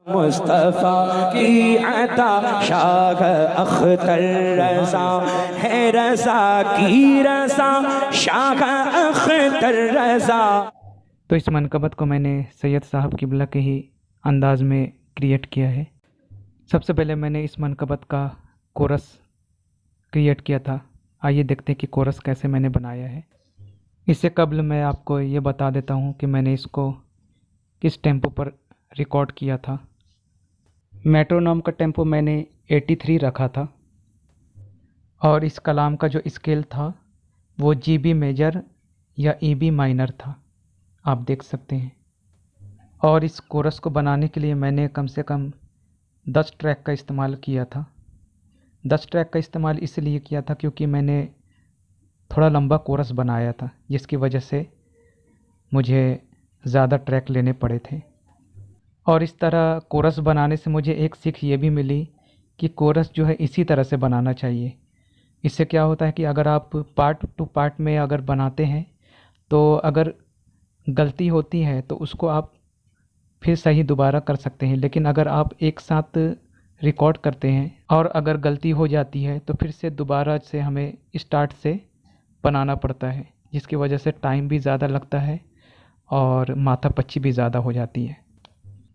मुस्तफ़ा की अता शाह अख्तर रज़ा है, रज़ा की रज़ा शाह अख्तर रज़ा। तो इस मनकबत को मैंने सैयद साहब किबला के ही अंदाज़ में क्रिएट किया है। सबसे पहले मैंने इस मनकबत का कोरस क्रिएट किया था। आइए देखते हैं कि कोरस कैसे मैंने बनाया है। इससे कबल मैं आपको ये बता देता हूँ कि मैंने इसको किस टेम्पो पर रिकॉर्ड किया था। मेट्रोनोम का टेम्पो मैंने 83 रखा था और इस कलाम का जो स्केल था वो GB मेजर या EB माइनर था, आप देख सकते हैं। और इस कोरस को बनाने के लिए मैंने कम से कम 10 ट्रैक का इस्तेमाल किया था। 10 ट्रैक का इस्तेमाल इसलिए किया था क्योंकि मैंने थोड़ा लंबा कोरस बनाया था, जिसकी वजह से मुझे ज़्यादा ट्रैक लेने पड़े थे। और इस तरह कोरस बनाने से मुझे एक सीख ये भी मिली कि कोरस जो है इसी तरह से बनाना चाहिए। इससे क्या होता है कि अगर आप पार्ट टू पार्ट में अगर बनाते हैं तो अगर गलती होती है तो उसको आप फिर सही दोबारा कर सकते हैं, लेकिन अगर आप एक साथ रिकॉर्ड करते हैं और अगर गलती हो जाती है तो फिर से दोबारा से हमें स्टार्ट से बनाना पड़ता है, जिसकी वजह से टाइम भी ज़्यादा लगता है और माथापच्ची भी ज़्यादा हो जाती है।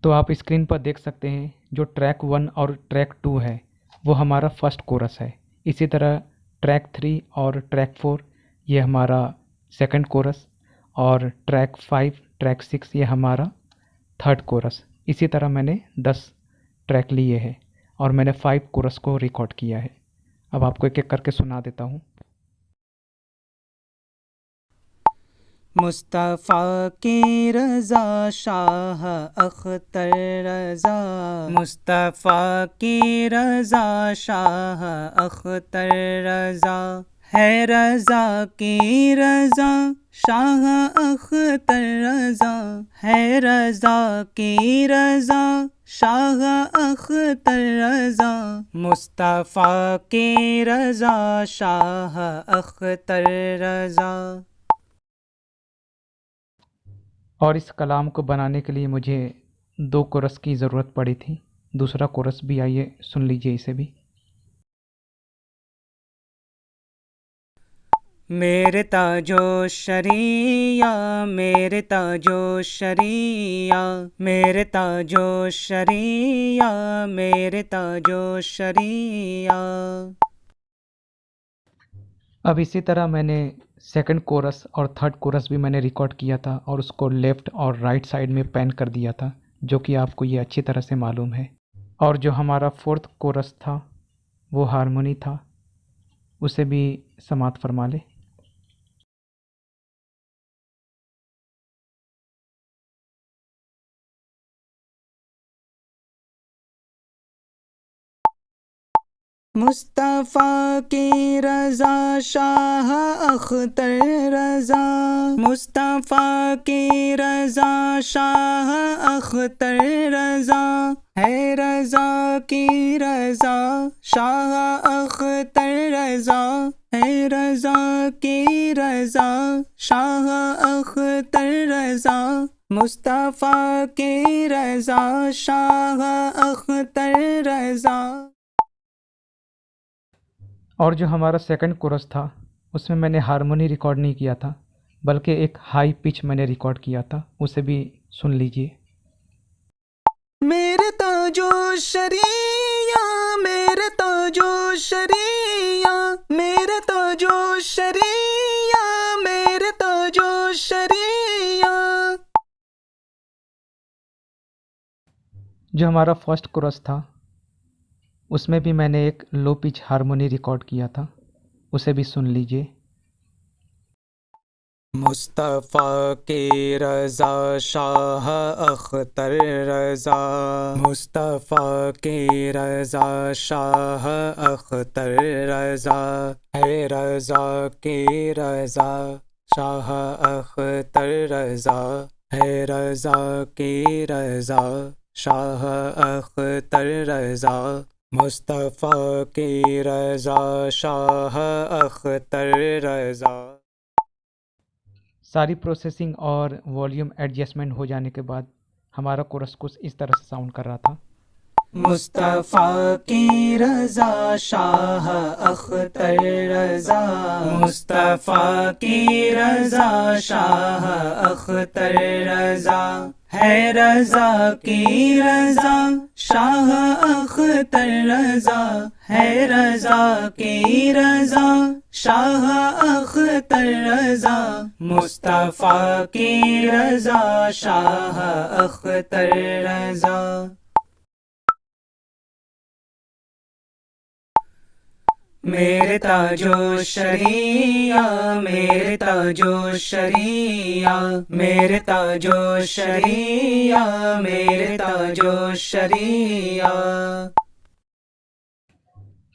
तो आप स्क्रीन पर देख सकते हैं जो ट्रैक 1 और ट्रैक 2 है वो हमारा फर्स्ट कोरस है। इसी तरह ट्रैक 3 और ट्रैक 4 ये हमारा सेकंड कोरस और ट्रैक 5 ट्रैक 6 ये हमारा थर्ड कोरस। इसी तरह मैंने 10 ट्रैक लिए हैं और मैंने 5 कोरस को रिकॉर्ड किया है। अब आपको एक एक करके सुना देता हूँ। मुस्तफ़ा की रज़ा शाह अख्तर रज़ा, मुस्तफ़ा की रज़ा शाह अख्तर रज़ा है, रज़ा की रज़ा शाह अख्तर रज़ा है, रज़ा की रज़ा शाह अख्तर रज़ा, मुस्तफ़ा की रज़ा शाह अख्तर रज़ा। और इस कलाम को बनाने के लिए मुझे 2 कोरस की ज़रूरत पड़ी थी। दूसरा कोरस भी आइए सुन लीजिए इसे भी। मेरे ताजो शरिया, मेरे ताजो शरिया, मेरे ताजो शरिया, मेरे ताजो शरिया। अब इसी तरह मैंने सेकंड कोरस और थर्ड कोरस भी मैंने रिकॉर्ड किया था और उसको लेफ़्ट और राइट साइड में पैन कर दिया था, जो कि आपको ये अच्छी तरह से मालूम है। और जो हमारा फोर्थ कोरस था वो हारमोनी था, उसे भी समात फरमा ले। मुस्तफ़ा की रज़ा शाह अख्तर रज़ा, मुस्तफ़ा की रज़ा शाह अख्तर रज़ा है, रज़ा की रज़ा शाह अख्तर रज़ा है, रज़ा की रज़ा शाह अख्तर रज़ा, मुस्तफ़ा की रज़ा शाह अख्तर रज़ा। और जो हमारा सेकंड कोरस था उसमें मैंने हारमोनी रिकॉर्ड नहीं किया था, बल्कि एक हाई पिच मैंने रिकॉर्ड किया था, उसे भी सुन लीजिए। मेरे ताजो शरिया, मेरे ताजो शरिया, मेरे ताजो शरिया, मेरे ताजो शरिया। जो हमारा फर्स्ट कोरस था उसमें भी मैंने एक लो पिच हारमोनी रिकॉर्ड किया था, उसे भी सुन लीजिए। मुस्तफ़ा की रज़ा शाह अख्तर रज़ा, मुस्तफ़ा की रज़ा शाह अख्तर रज़ा है, रज़ा की रज़ा शाह अख्तर रज़ा है, रज़ा की रज़ा शाह अख्तर रज़ा, मुस्तफ़ा की रज़ा शाह अख्तर रज़ा। सारी प्रोसेसिंग और वॉल्यूम एडजस्टमेंट हो जाने के बाद हमारा कोरस कुछ इस तरह से साउंड कर रहा था। मुस्तफ़ा की रज़ा शाह अख्तर रज़ा, मुस्तफ़ा की रज़ा शाह अख्तर रज़ा, है रज़ा की रज़ा शाह अख्तर रज़ा, है रज़ा की रज़ा शाह अख्तर रज़ा, मुस्तफ़ा की रज़ा शाह अख्तर रज़ा। मेरे ताजो शरिया, मेरे ताजो शरिया, मेरे ताजो शरिया, मेरे ताजो शरिया।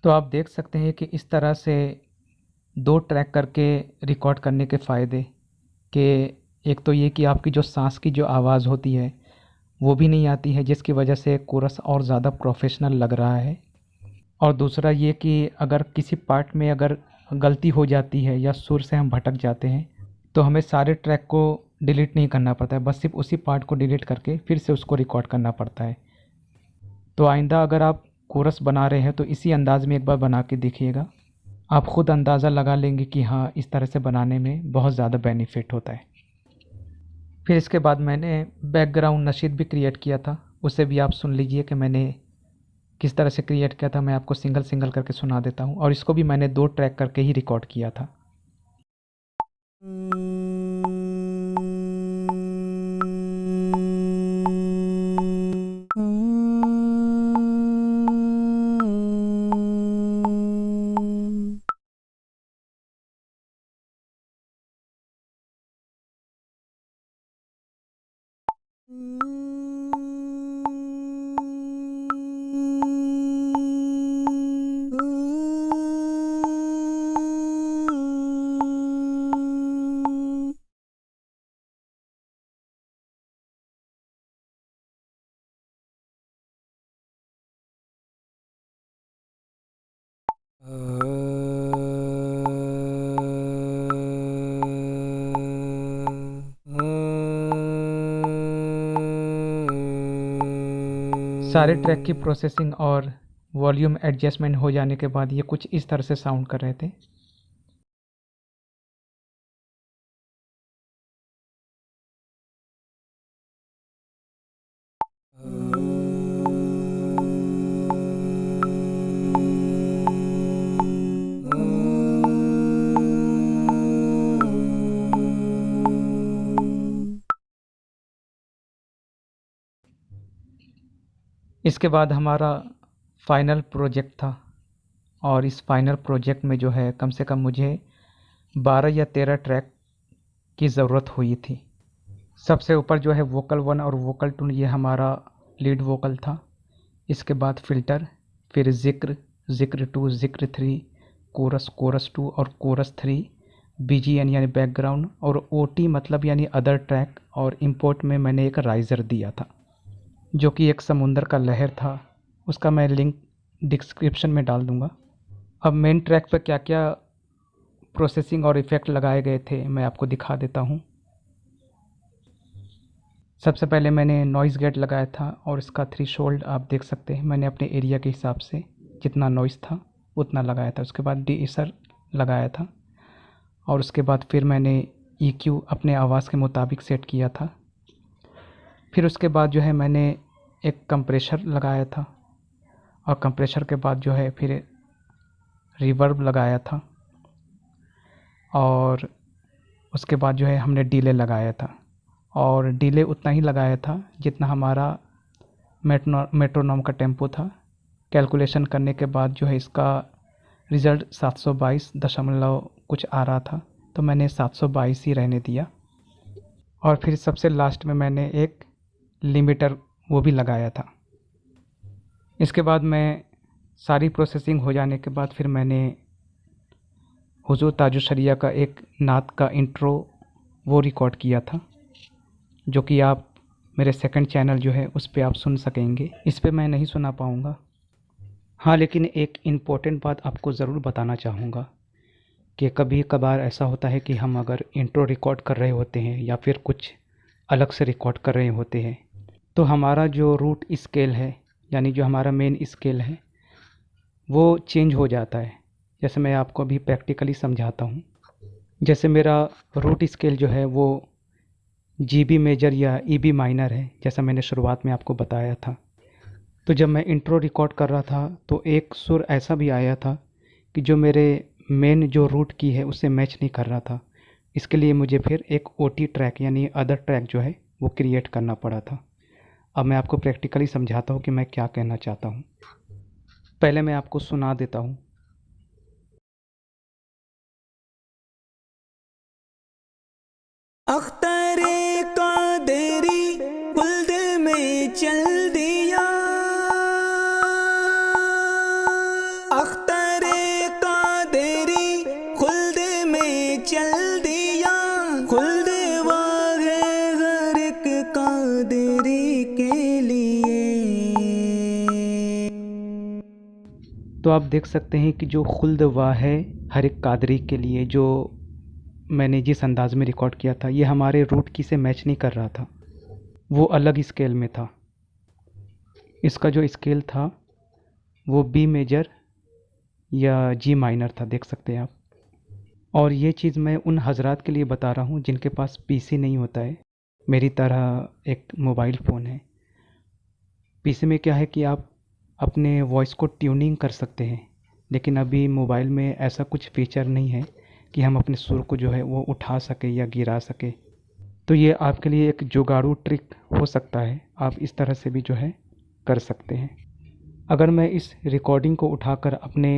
तो आप देख सकते हैं कि इस तरह से 2 ट्रैक करके रिकॉर्ड करने के फ़ायदे कि एक तो ये कि आपकी जो सांस की जो आवाज़ होती है वो भी नहीं आती है, जिसकी वजह से कोरस और ज़्यादा प्रोफेशनल लग रहा है। और दूसरा ये कि अगर किसी पार्ट में अगर गलती हो जाती है या सुर से हम भटक जाते हैं तो हमें सारे ट्रैक को डिलीट नहीं करना पड़ता है, बस सिर्फ उसी पार्ट को डिलीट करके फिर से उसको रिकॉर्ड करना पड़ता है। तो आइंदा अगर आप कोरस बना रहे हैं तो इसी अंदाज़ में एक बार बना के देखिएगा, आप ख़ुद अंदाज़ा लगा लेंगे कि हाँ, इस तरह से बनाने में बहुत ज़्यादा बेनिफिट होता है। फिर इसके बाद मैंने बैकग्राउंड नशीद भी क्रिएट किया था, उसे भी आप सुन लीजिए कि मैंने किस तरह से क्रिएट किया था। मैं आपको सिंगल सिंगल करके सुना देता हूँ, और इसको भी मैंने 2 ट्रैक करके ही रिकॉर्ड किया था। सारे ट्रैक की प्रोसेसिंग और वॉल्यूम एडजस्टमेंट हो जाने के बाद ये कुछ इस तरह से साउंड कर रहे थे। इसके बाद हमारा फाइनल प्रोजेक्ट था, और इस फाइनल प्रोजेक्ट में जो है कम से कम मुझे 12 या 13 ट्रैक की ज़रूरत हुई थी। सबसे ऊपर जो है वोकल 1 और वोकल 2, ये हमारा लीड वोकल था। इसके बाद फ़िल्टर, फिर ज़िक्र, ज़िक्र 2, ज़िक्र 3, कोरस, कोरस 2 और कोरस 3, BGN यानी बैकग्राउंड, और OT मतलब यानी अदर ट्रैक, और इंपोर्ट में मैंने एक राइज़र दिया था जो कि एक समुंदर का लहर था, उसका मैं लिंक डिस्क्रिप्शन में डाल दूँगा। अब मेन ट्रैक पर क्या क्या प्रोसेसिंग और इफ़ेक्ट लगाए गए थे मैं आपको दिखा देता हूँ। सबसे पहले मैंने नॉइज़ गेट लगाया था, और इसका थ्रेशोल्ड आप देख सकते हैं, मैंने अपने एरिया के हिसाब से जितना नॉइज़ था उतना लगाया था। उसके बाद डीइसर लगाया था, और उसके बाद फिर मैंने EQ अपने आवाज़ के मुताबिक सेट किया था। फिर उसके बाद जो है मैंने एक कंप्रेशर लगाया था, और कंप्रेशर के बाद जो है फिर रिवर्ब लगाया था, और उसके बाद जो है हमने डिले लगाया था, और डिले उतना ही लगाया था जितना हमारा मेट्रोनॉम का टेम्पो था। कैलकुलेशन करने के बाद जो है इसका रिज़ल्ट 722 दशमलव कुछ आ रहा था, तो मैंने 722 ही रहने दिया। और फिर सबसे लास्ट में मैंने एक लिमिटर वो भी लगाया था। इसके बाद मैं सारी प्रोसेसिंग हो जाने के बाद फिर मैंने हुजूर ताजो शरिया का एक नात का इंट्रो वो रिकॉर्ड किया था, जो कि आप मेरे सेकंड चैनल जो है उस पर आप सुन सकेंगे। इस पे मैं नहीं सुना पाऊँगा। हाँ, लेकिन एक इम्पोर्टेंट बात आपको ज़रूर बताना चाहूँगा कि कभी कभार ऐसा होता है कि हम अगर इंट्रो रिकॉर्ड कर रहे होते हैं या फिर कुछ अलग से रिकॉर्ड कर रहे होते हैं, तो हमारा जो रूट स्केल है, यानी जो हमारा मेन स्केल है, वो चेंज हो जाता है। जैसे मैं आपको अभी प्रैक्टिकली समझाता हूँ। जैसे मेरा रूट स्केल जो है वो GB मेजर या EB माइनर है, जैसा मैंने शुरुआत में आपको बताया था। तो जब मैं इंट्रो रिकॉर्ड कर रहा था तो एक सुर ऐसा भी आया था कि जो मेरे मेन जो रूट की है उससे मैच नहीं कर रहा था। इसके लिए मुझे फिर एक OT ट्रैक यानी अदर ट्रैक जो है वो क्रिएट करना पड़ा था। अब मैं आपको प्रैक्टिकली समझाता हूँ कि मैं क्या कहना चाहता हूँ। पहले मैं आपको सुना देता हूँ। अख्तरे कादरी खुल्द में चल दिया, अख्तरे कादरी खुल्द में चल दिया, खुल्द वाहे हर एक कादरी के लिए। तो आप देख सकते हैं कि जो खुल्द वाह है हर एक कादरी के लिए, जो मैंने जिस अंदाज में रिकॉर्ड किया था, ये हमारे रूट की से मैच नहीं कर रहा था, वो अलग स्केल में था। इसका जो स्केल था वो B मेजर या G माइनर था, देख सकते हैं आप। और ये चीज़ मैं उन हजरात के लिए बता रहा हूँ जिनके पास PC नहीं होता है, मेरी तरह एक मोबाइल फ़ोन है। PC में क्या है कि आप अपने वॉइस को ट्यूनिंग कर सकते हैं, लेकिन अभी मोबाइल में ऐसा कुछ फीचर नहीं है कि हम अपने सुर को जो है वो उठा सके या गिरा सके। तो ये आपके लिए एक जुगाड़ू ट्रिक हो सकता है, आप इस तरह से भी जो है कर सकते हैं। अगर मैं इस रिकॉर्डिंग को उठाकर अपने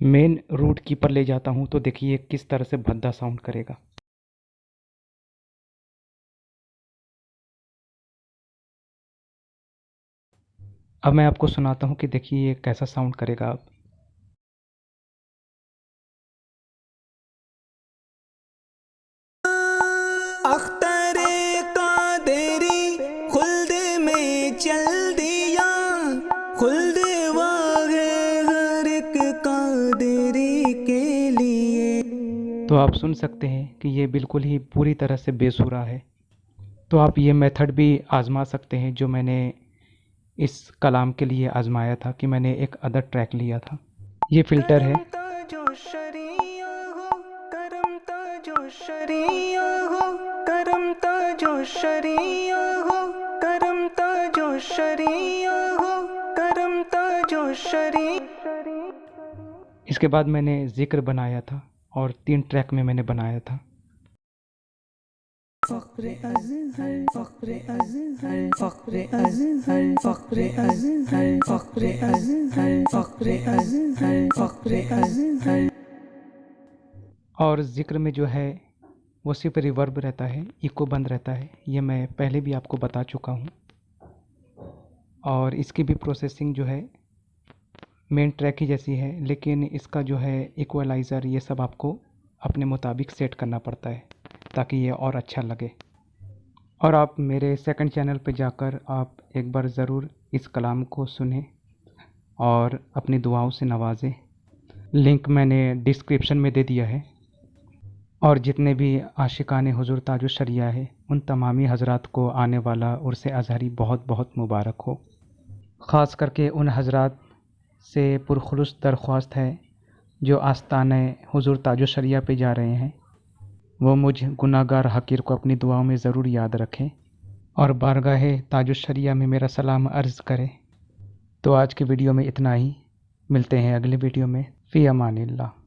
मेन रूट की पर ले जाता हूँ तो देखिए किस तरह से भद्दा साउंड करेगा। अब मैं आपको सुनाता हूँ कि देखिए ये कैसा साउंड करेगा। आप अख्तरे कादरी खुल्द में चल दिया, खुल्द वाहे हर एक कादरी के लिए। तो आप सुन सकते हैं कि ये बिल्कुल ही पूरी तरह से बेसुरा है। तो आप ये मेथड भी आज़मा सकते हैं जो मैंने इस कलाम के लिए आज़माया था, कि मैंने एक अदर ट्रैक लिया था। ये फ़िल्टर है। करमता जो शरिया हो, करमता जो शरिया हो, करमता जो शरिया हो, करमता जो शरिया हो, करमता जो शरिया। इसके बाद मैंने ज़िक्र बनाया था और 3 ट्रैक में मैंने बनाया था। फ़ख्र अज़हर, फ़ख्र अज़हर, फ़ख्र अज़हर, फ़ख्र अज़हर, फ़ख्र अज़हर, फ़ख्र अज़हर, फ़ख्र अज़हर। और ज़िक्र में जो है वो सिर्फ रिवर्ब रहता है, इको बंद रहता है। ये मैं पहले भी आपको बता चुका हूँ। और इसकी भी प्रोसेसिंग जो है मेन ट्रैक ही जैसी है, लेकिन इसका जो है इक्वलाइज़र ये सब आपको अपने मुताबिक सेट करना पड़ता है ताकि ये और अच्छा लगे। और आप मेरे सेकंड चैनल पे जाकर आप एक बार ज़रूर इस कलाम को सुनें और अपनी दुआओं से नवाजें। लिंक मैंने डिस्क्रिप्शन में दे दिया है। और जितने भी आशिकाने हुज़ूर ताजुश शरिया है, उन तमामी हज़रात को आने वाला उर्स अज़हरी बहुत बहुत मुबारक हो। ख़ास करके उन हज़रात से पुरखुलूस दरख्वास्त है जो आस्ताने हुज़ूर ताजुश शरिया पे जा रहे हैं, वो मुझ गुनाहगार हकीर को अपनी दुआओं में ज़रूर याद रखें और बारगाह ताजुश शरिया में मेरा सलाम अर्ज़ करें। तो आज की वीडियो में इतना ही, मिलते हैं अगले वीडियो में। फ़ी अमानिल्लाह।